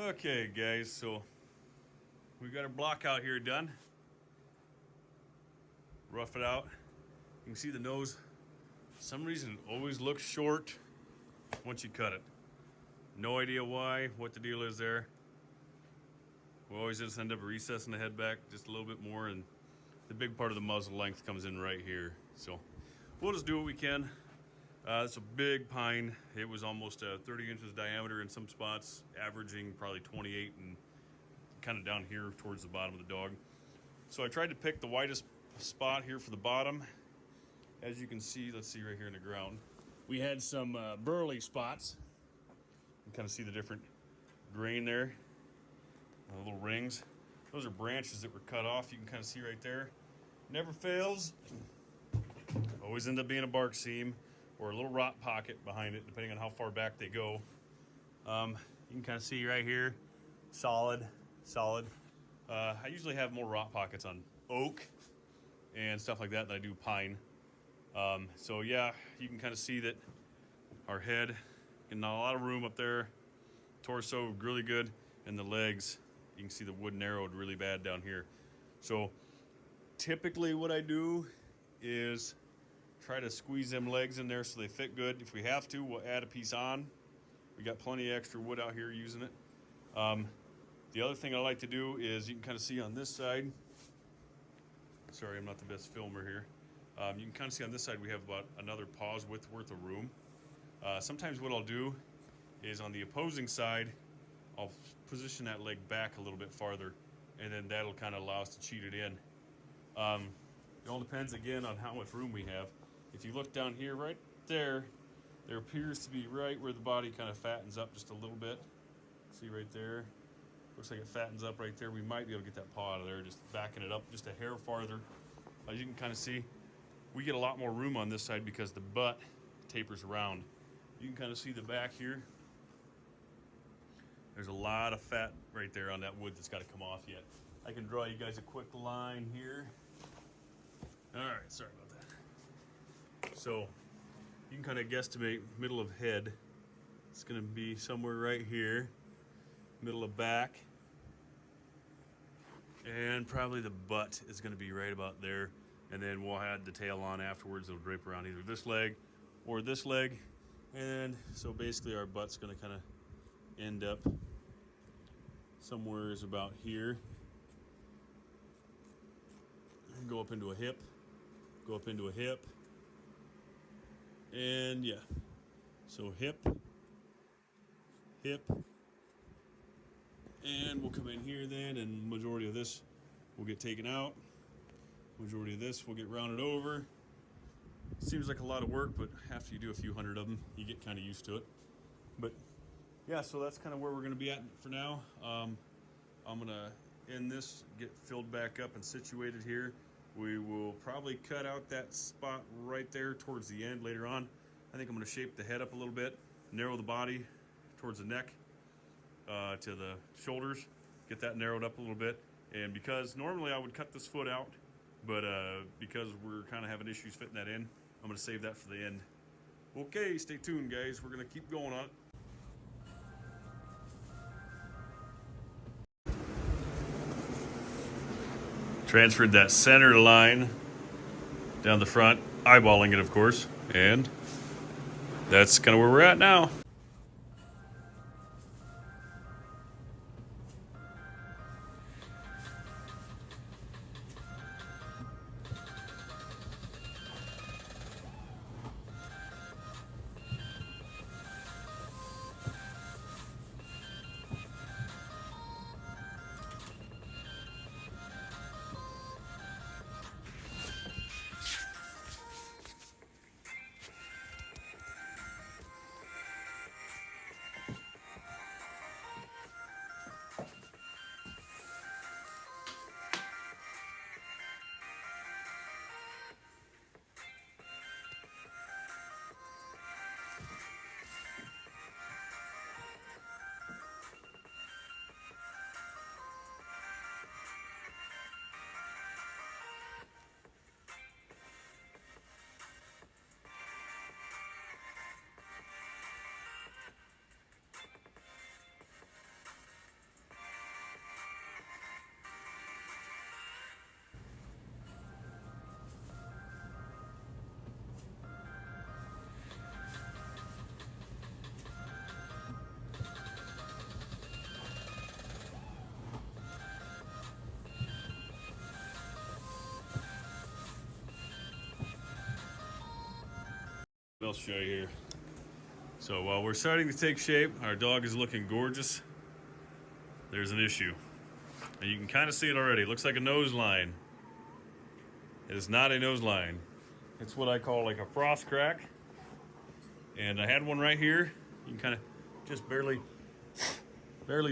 Okay, guys, so we got our block out here done. Rough it out. You can see the nose. For some reason, it always looks short once you cut it. No idea why, what the deal is there. We always just end up recessing the head back just a little bit more, and the big part of the muzzle length comes in right here. So we'll just do what we can. It's a big pine. It was almost 30 inches diameter in some spots, averaging probably 28 and kind of down here towards the bottom of the dog. So I tried to pick the widest spot here for the bottom. As you can see, let's see right here in the ground, we had some burley spots. You can kind of see the different grain there, little rings. Those are branches that were cut off. You can kind of see right there. Never fails. Always end up being a bark seam or a little rot pocket behind it, depending on how far back they go. You can kind of see right here, solid. I usually have more rot pockets on oak and stuff like that than I do pine. So yeah, you can kind of see that our head, getting a lot of room up there, torso really good, and the legs, you can see the wood narrowed really bad down here. So typically what I do is try to squeeze them legs in there so they fit good. If we have to, we'll add a piece on. We got plenty of extra wood out here using it. The other thing I like to do is, you can kind of see on this side, sorry, I'm not the best filmer here. You can kind of see on this side we have about another paw's width worth of room. Sometimes what I'll do is on the opposing side, I'll position that leg back a little bit farther, and then that'll kind of allow us to cheat it in. It all depends again on how much room we have. If you look down here right there, there appears to be right where the body kind of fattens up just a little bit. See right there? Looks like it fattens up right there. We might be able to get that paw out of there, just backing it up just a hair farther. As you can kind of see, we get a lot more room on this side because the butt tapers around. You can kind of see the back here. There's a lot of fat right there on that wood that's got to come off yet. I can draw you guys a quick line here. All right, sorry about that. So you can kind of guesstimate middle of head. It's going to be somewhere right here, middle of back, and probably the butt is going to be right about there. And then we'll add the tail on afterwards. It'll drape around either this leg or this leg. And so basically our butt's going to kind of end up somewhere is about here. And go up into a hip. Go up into a hip. And yeah. So hip. Hip. And we'll come in here then, and majority of this will get taken out. Majority of this will get rounded over. Seems like a lot of work, but after you do a few hundred of them, you get kind of used to it. But yeah, so that's kind of where we're going to be at for now. I'm going to end this, get filled back up and situated here. We will probably cut out that spot right there towards the end later on. I think I'm going to shape the head up a little bit, narrow the body towards the neck to the shoulders, get that narrowed up a little bit. And because normally I would cut this foot out, but because we're kind of having issues fitting that in, I'm going to save that for the end. Okay, stay tuned, guys. We're going to keep going on it. Transferred that center line down the front, eyeballing it, of course, and that's kind of where we're at now. else to show you here. So while we're starting to take shape, our dog is looking gorgeous. There's an issue. And you can kind of see it already. It looks like a nose line. It is not a nose line. It's what I call like a frost crack. And I had one right here. You can kind of just barely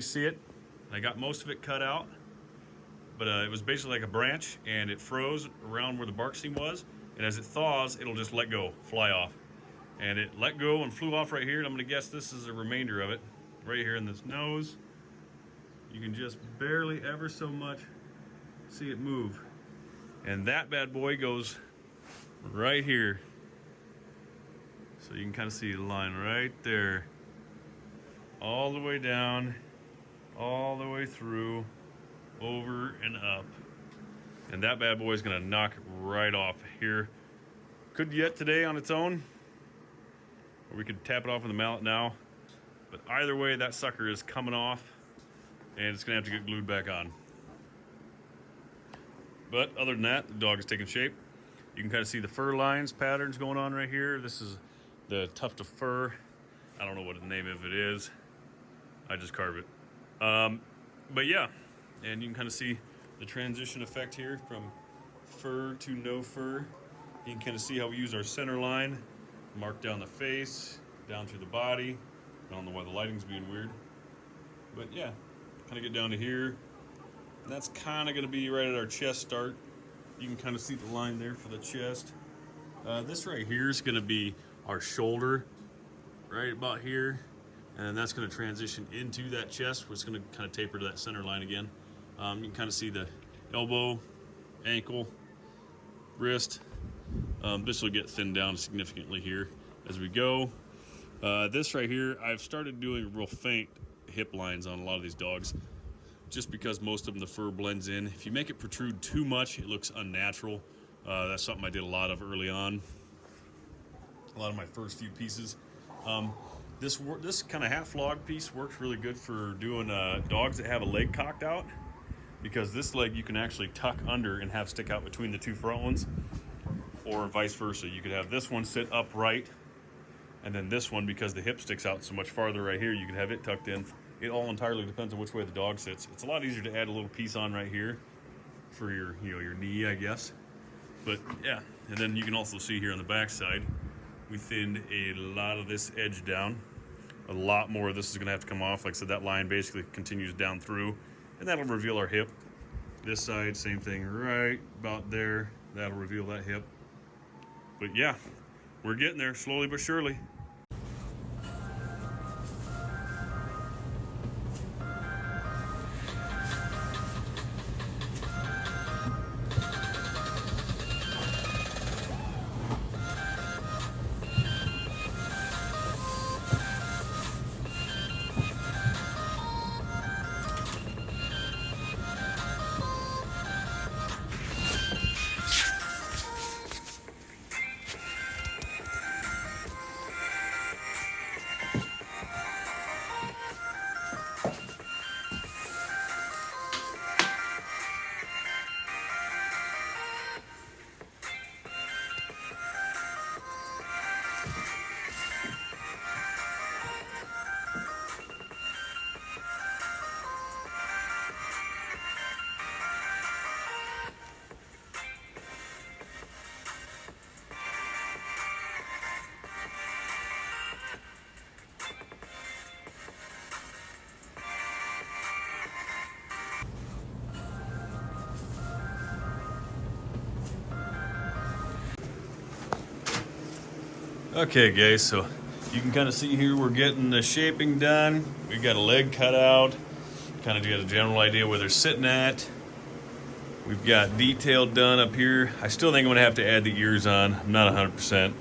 see it. I got most of it cut out. But it was basically like a branch, and it froze around where the bark seam was. And as it thaws, it'll just let go, fly off. And it let go and flew off right here. And I'm gonna guess this is a remainder of it. Right here in this nose. You can just barely ever so much see it move. And that bad boy goes right here. So you can kind of see the line right there. All the way down, all the way through, over and up. And that bad boy is gonna knock it right off here. Could yet today on its own, or we could tap it off with a mallet now. But either way, that sucker is coming off, and it's gonna have to get glued back on. But other than that, the dog is taking shape. You can kind of see the fur lines, patterns going on right here. This is the tuft of fur. I don't know what the name of it is. I just carve it. But yeah, and you can kind of see the transition effect here from fur to no fur. You can kind of see how we use our center line, mark down the face, down through the body. I don't know why the lighting's being weird. But yeah, kind of get down to here. And that's kind of going to be right at our chest start. You can kind of see the line there for the chest. This right here is going to be our shoulder, right about here. And that's going to transition into that chest, where it's going to kind of taper to that center line again. You can kind of see the elbow, ankle, wrist. This will get thinned down significantly here as we go. This right here, I've started doing real faint hip lines on a lot of these dogs, just because most of them, the fur blends in. If you make it protrude too much, it looks unnatural. That's something I did a lot of early on. A lot of my first few pieces. This kind of half log piece works really good for doing dogs that have a leg cocked out, because this leg you can actually tuck under and have stick out between the two front ones, or vice versa. You could have this one sit upright, and then this one, because the hip sticks out so much farther right here, you could have it tucked in. It all entirely depends on which way the dog sits. It's a lot easier to add a little piece on right here for your, your knee, I guess. But yeah, and then you can also see here on the back side, we thinned a lot of this edge down. A lot more of this is gonna have to come off. Like I said, that line basically continues down through, and that'll reveal our hip. This side, same thing, right about there. That'll reveal that hip. But yeah, we're getting there slowly but surely. Okay guys, so you can kind of see here we're getting the shaping done. We've got a leg cut out, kind of get a general idea where they're sitting at. We've got detail done up here. I still think I'm gonna have to add the ears on. I'm not 100%.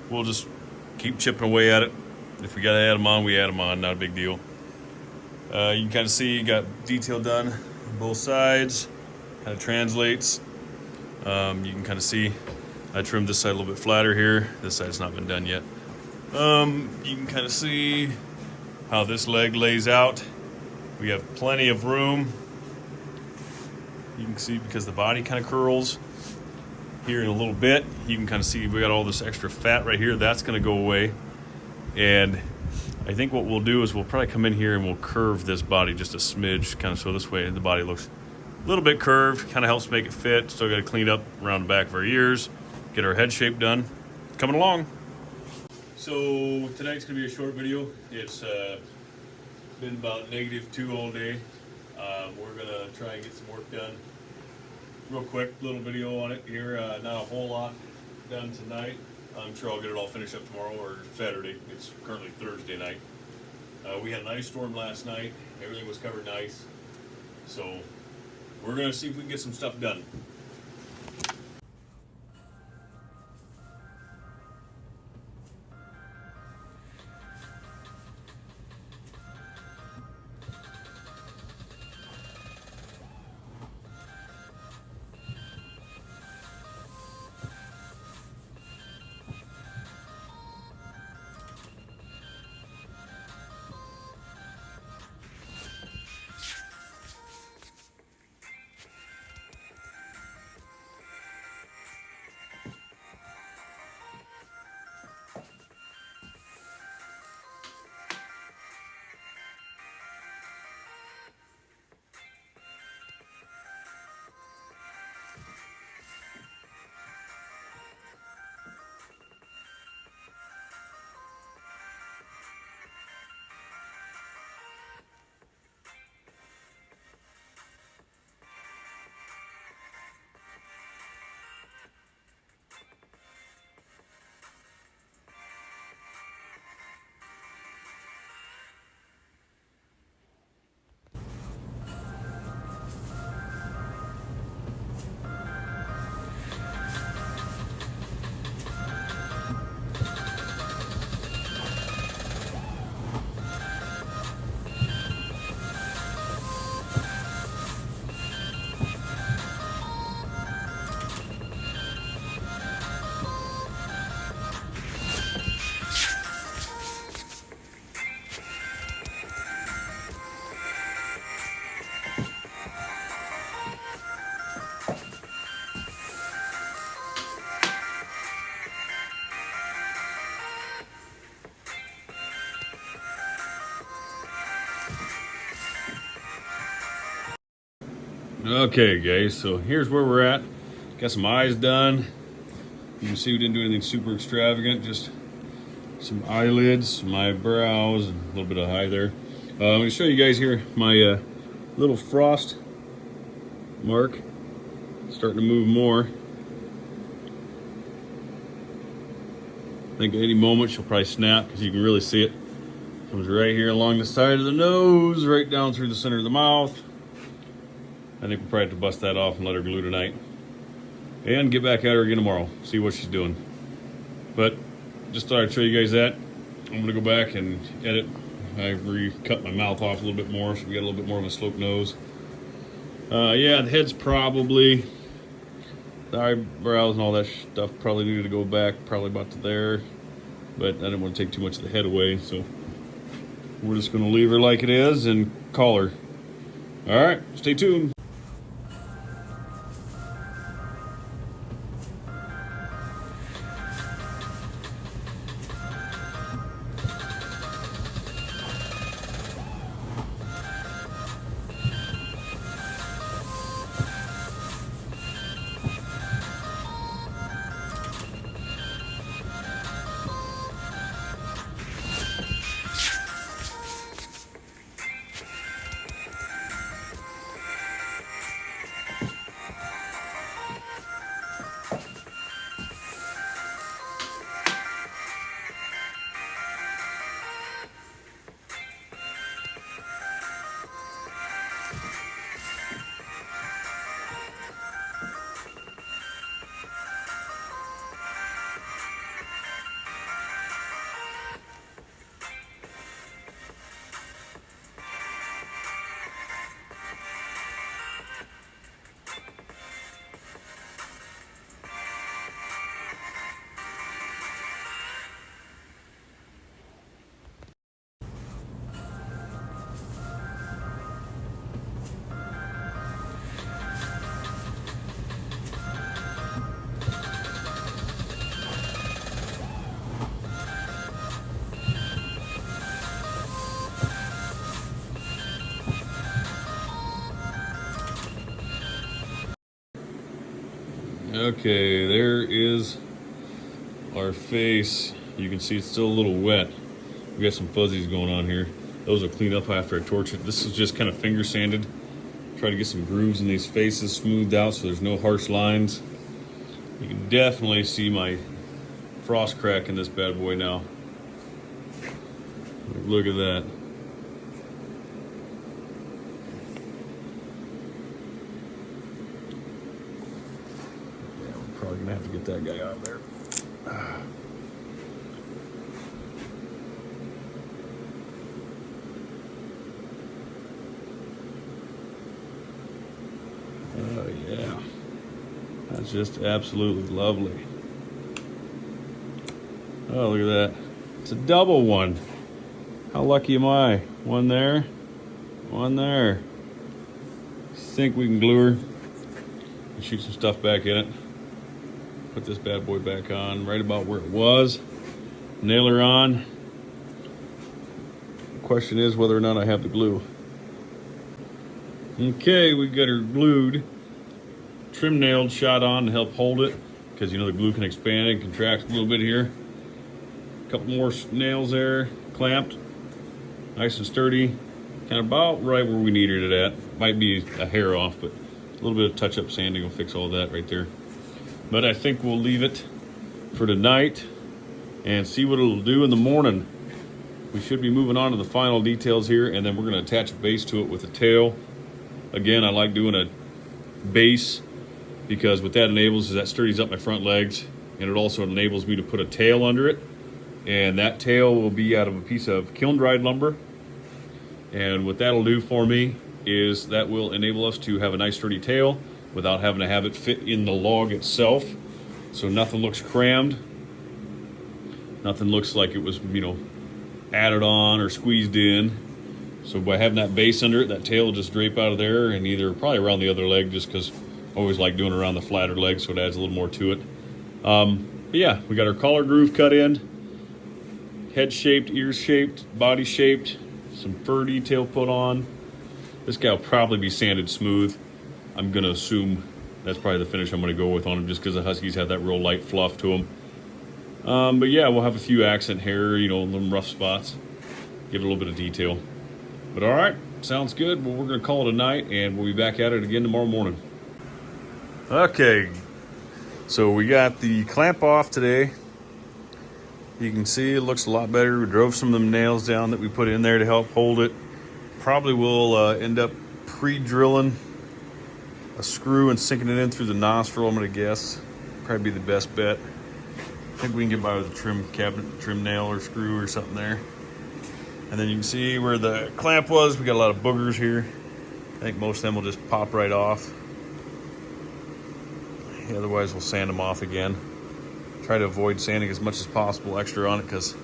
We'll just keep chipping away at it. If we gotta add them on, we add them on, not a big deal. You can kind of see you got detail done on both sides, kind of translates. You can kind of see I trimmed this side a little bit flatter here. This side's not been done yet. You can kind of see how this leg lays out. We have plenty of room. You can see because the body kind of curls. here in a little bit. You can kind of see we got all this extra fat right here. That's going to go away. And I think what we'll do is we'll probably come in here and we'll curve this body just a smidge, kind of so this way the body looks a little bit curved, kind of helps make it fit. Still got to clean up around the back of our ears, get our head shape done. Coming along. So tonight's going to be a short video. It's been about -2 all day. We're going to try and get some work done. Real quick little video on it here. Not a whole lot done tonight. I'm sure I'll get it all finished up tomorrow or Saturday. It's currently Thursday night. We had an ice storm last night. Everything was covered in ice. So we're going to see if we can get some stuff done. Okay guys, so here's where we're at. Got some eyes done. You can see we didn't do anything super extravagant, just some eyelids, some eyebrows, and a little bit of eye there. I'm going to show you guys here my little frost mark. Starting to move more. I think at any moment she'll probably snap because you can really see it. Comes right here along the side of the nose, right down through the center of the mouth. I think we'll probably have to bust that off and let her glue tonight. And get back at her again tomorrow, see what she's doing. But just thought I'd show you guys that. I'm gonna go back and edit. I recut my mouth off a little bit more, so we got a little bit more of a sloped nose. Yeah, the head's probably, the eyebrows and all that stuff probably needed to go back, probably about to there. But I didn't want to take too much of the head away, so we're just gonna leave her like it is and call her. All right, stay tuned. Okay, there is our face. You can see it's still a little wet. We got some fuzzies going on here. Those will clean up after I torch it. This is just kind of finger sanded. Try to get some grooves in these faces smoothed out so there's no harsh lines. You can definitely see my frost crack in this bad boy now. Look at that. Yeah, we're probably gonna have to get that guy out of there. Oh yeah, that's just absolutely lovely. Oh, look at that. It's a double one. How lucky am I? One there, one there. Think we can glue her and shoot some stuff back in it. Put this bad boy back on right about where it was. Nail her on. The question is whether or not I have the glue. Okay, we got her glued. Trim nailed, shot on to help hold it, because you know the glue can expand and contract a little bit here. A couple more nails there, clamped, nice and sturdy, kind of about right where we needed it at. Might be a hair off, but a little bit of touch-up sanding will fix all that right there. But I think we'll leave it for tonight and see what it'll do in the morning. We should be moving on to the final details here, and then we're going to attach a base to it with a tail. Again, I like doing a base because what that enables is that sturdies up my front legs, and it also enables me to put a tail under it. And that tail will be out of a piece of kiln-dried lumber. And what that'll do for me is that will enable us to have a nice sturdy tail without having to have it fit in the log itself. So nothing looks crammed. Nothing looks like it was, you know, added on or squeezed in. So by having that base under it, that tail will just drape out of there and either probably around the other leg, just because I always like doing it around the flatter leg, so it adds a little more to it. But yeah, we got our collar groove cut in. Head shaped, ears shaped, body shaped, some fur detail put on. This guy will probably be sanded smooth. I'm gonna assume that's probably the finish I'm gonna go with on him, just because the Huskies have that real light fluff to them. But yeah, we'll have a few accent hair, you know, little rough spots. Give it a little bit of detail. But all right, sounds good. Well, we're gonna call it a night, and we'll be back at it again tomorrow morning. Okay, so we got the clamp off today. You can see it looks a lot better. We drove some of them nails down that we put in there to help hold it. Probably will end up pre-drilling a screw and sinking it in through the nostril, I'm gonna guess. Probably be the best bet. I think we can get by with a trim cabinet, trim nail or screw or something there. And then you can see where the clamp was. We got a lot of boogers here. I think most of them will just pop right off. Otherwise, we'll sand them off again. Try to avoid sanding as much as possible extra on it, because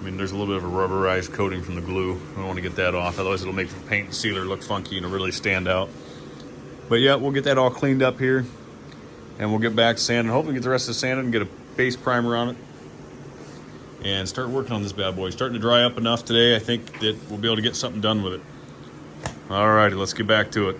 I mean there's a little bit of a rubberized coating from the glue. I don't want to get that off, otherwise it'll make the paint and sealer look funky and it'll really stand out. But yeah, we'll get that all cleaned up here, and we'll get back to sanding. Hopefully get the rest of the sanded and get a base primer on it and start working on this bad boy. Starting to dry up enough today, I think that we'll be able to get something done with it. All righty, let's get back to it.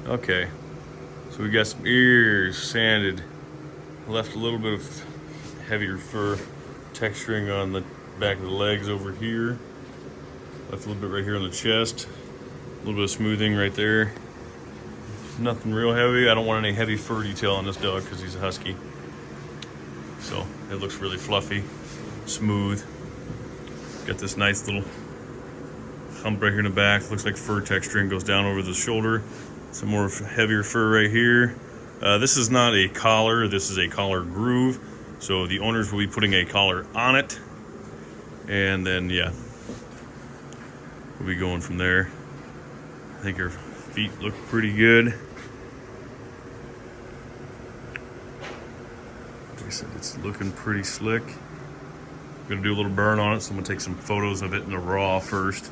Okay, so we got some ears sanded. Left a little bit of heavier fur texturing on the back of the legs over here. Left a little bit right here on the chest. A little bit of smoothing right there. Nothing real heavy. I don't want any heavy fur detail on this dog because he's a Husky. So it looks really fluffy, smooth. Got this nice little hump right here in the back. Looks like fur texturing goes down over the shoulder. Some more heavier fur right here. This is not a collar. This is a collar groove. So the owners will be putting a collar on it. And then, yeah, we'll be going from there. I think her feet look pretty good. Like I said, it's looking pretty slick. I'm gonna do a little burn on it, so I'm gonna take some photos of it in the raw first,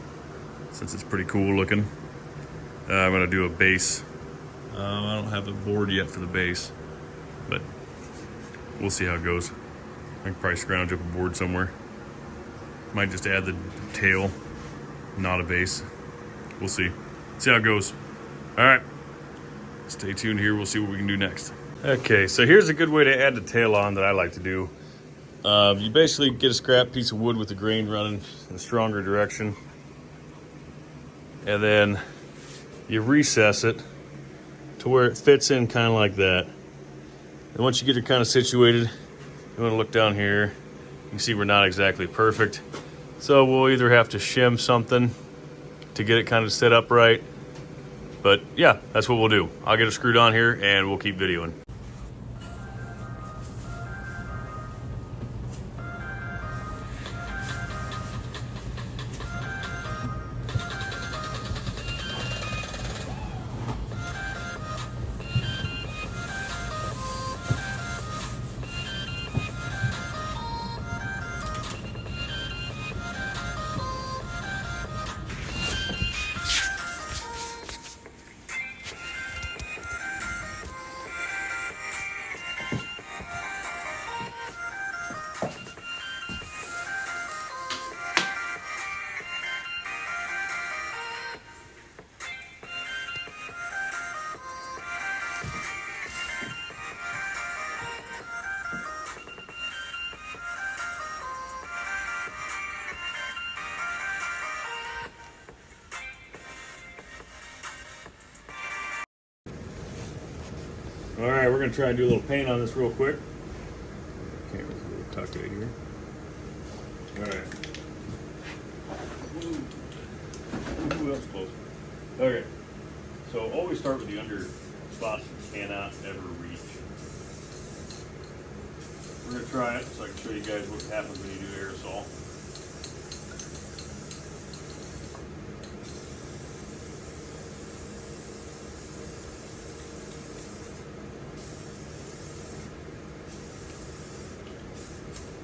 since it's pretty cool looking. I'm gonna do a base. I don't have a board yet for the base, but we'll see how it goes. I can probably scrounge up a board somewhere. Might just add the tail, not a base. We'll see. See how it goes. All right, stay tuned here. We'll see what we can do next. Okay, so here's a good way to add the tail on that I like to do. You basically get a scrap piece of wood with the grain running in a stronger direction, and then you recess it to where it fits in kind of like that. And once you get it kind of situated, you want to look down here. You can see we're not exactly perfect, so we'll either have to shim something to get it kind of set up right. But yeah, that's what we'll do. I'll get it screwed on here and we'll keep videoing. All right, we're gonna try and do a little paint on this real quick. Camera's a little tucked right here. All right. Ooh, that's close. Okay, so always start with the under spots you cannot ever reach. We're gonna try it so I can show you guys what happens when you do aerosol.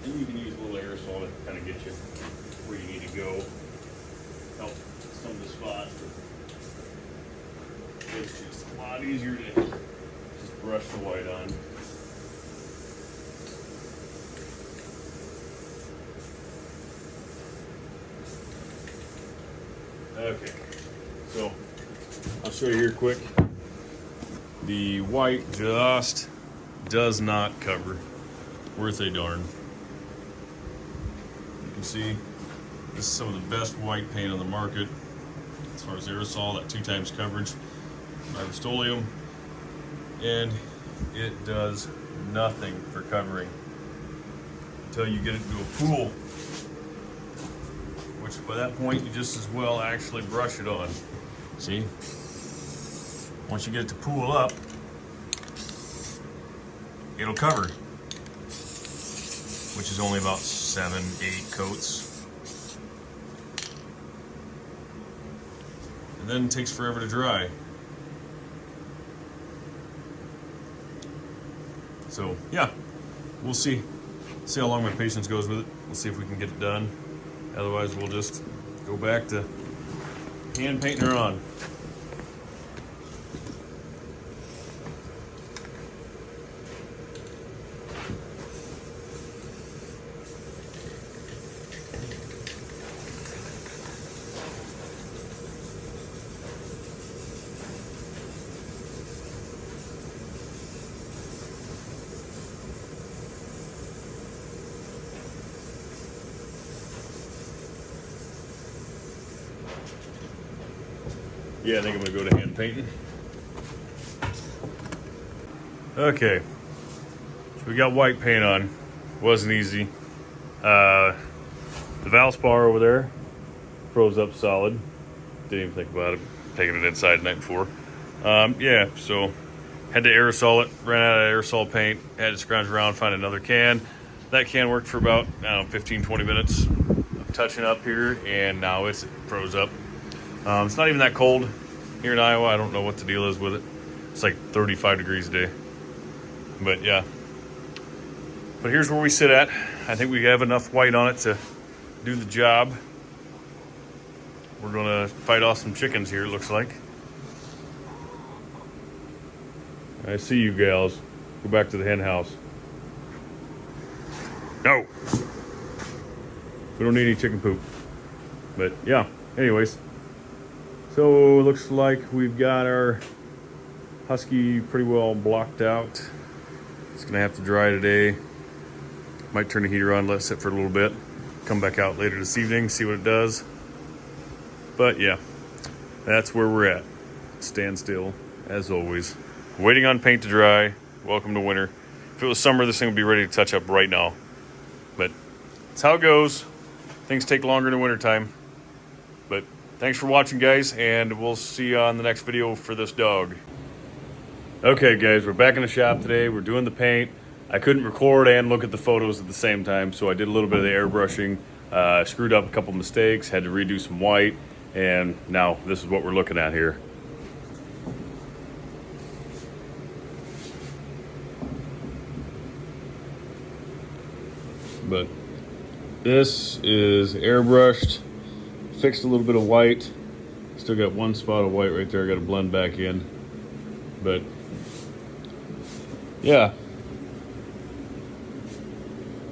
And you can use a little aerosol to kind of get you where you need to go. Help some of the spots, but it's just a lot easier to just brush the white on. Okay, so I'll show you here quick. The white just does not cover worth a darn. You can see this is some of the best white paint on the market as far as aerosol, that 2 times coverage by Rust-Oleum, and it does nothing for covering until you get it into a pool, which by that point you just as well actually brush it on. See? Once you get it to pool up, it'll cover, which is only about 7, 8 coats. And then it takes forever to dry. So yeah, we'll see how long my patience goes with it. We'll see if we can get it done. Otherwise, we'll just go back to hand painting her on. Yeah, I think I'm gonna go to hand painting. Okay, so we got white paint on. Wasn't easy. The Valspar over there froze up solid. Didn't even think about it. Taking it inside the night before. Yeah, so had to aerosol it. Ran out of aerosol paint. Had to scrounge around, find another can. That can worked for about, I don't know, 15, 20 minutes of touching up here, and now it's froze up. It's not even that cold here in Iowa. I don't know what the deal is with it. It's like 35 degrees a day. But yeah. But here's where we sit at. I think we have enough white on it to do the job. We're gonna fight off some chickens here, it looks like. I see you gals. Go back to the hen house. No! We don't need any chicken poop. But yeah, anyways. So it looks like we've got our Husky pretty well blocked out. It's gonna have to dry today. Might turn the heater on, let it sit for a little bit. Come back out later this evening, see what it does. But yeah, that's where we're at. Stand still, as always. Waiting on paint to dry. Welcome to winter. If it was summer, this thing would be ready to touch up right now. But that's how it goes. Things take longer in the wintertime. But thanks for watching, guys, and we'll see you on the next video for this dog. Okay, guys, we're back in the shop today. We're doing the paint. I couldn't record and look at the photos at the same time, so I did a little bit of the airbrushing. Screwed up a couple mistakes, had to redo some white, and now this is what we're looking at here. But this is airbrushed, fixed a little bit of white. Still got one spot of white right there I got to blend back in. But yeah,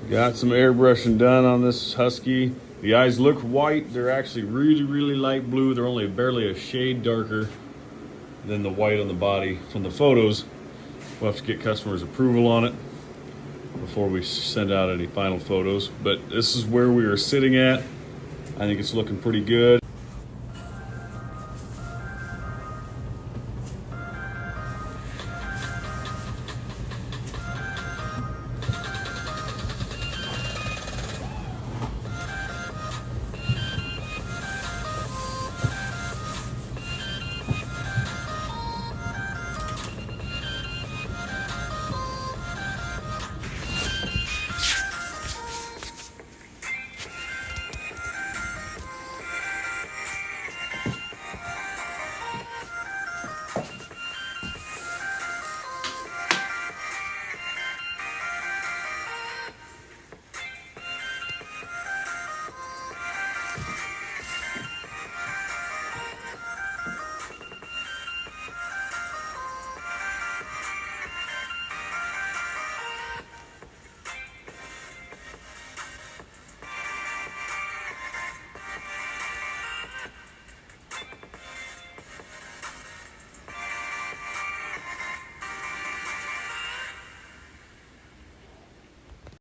got some airbrushing done on this Husky. The eyes look white. They're actually really, really light blue. They're only barely a shade darker than the white on the body from the photos. We'll have to get customers' approval on it before we send out any final photos. But this is where we are sitting at. I think it's looking pretty good.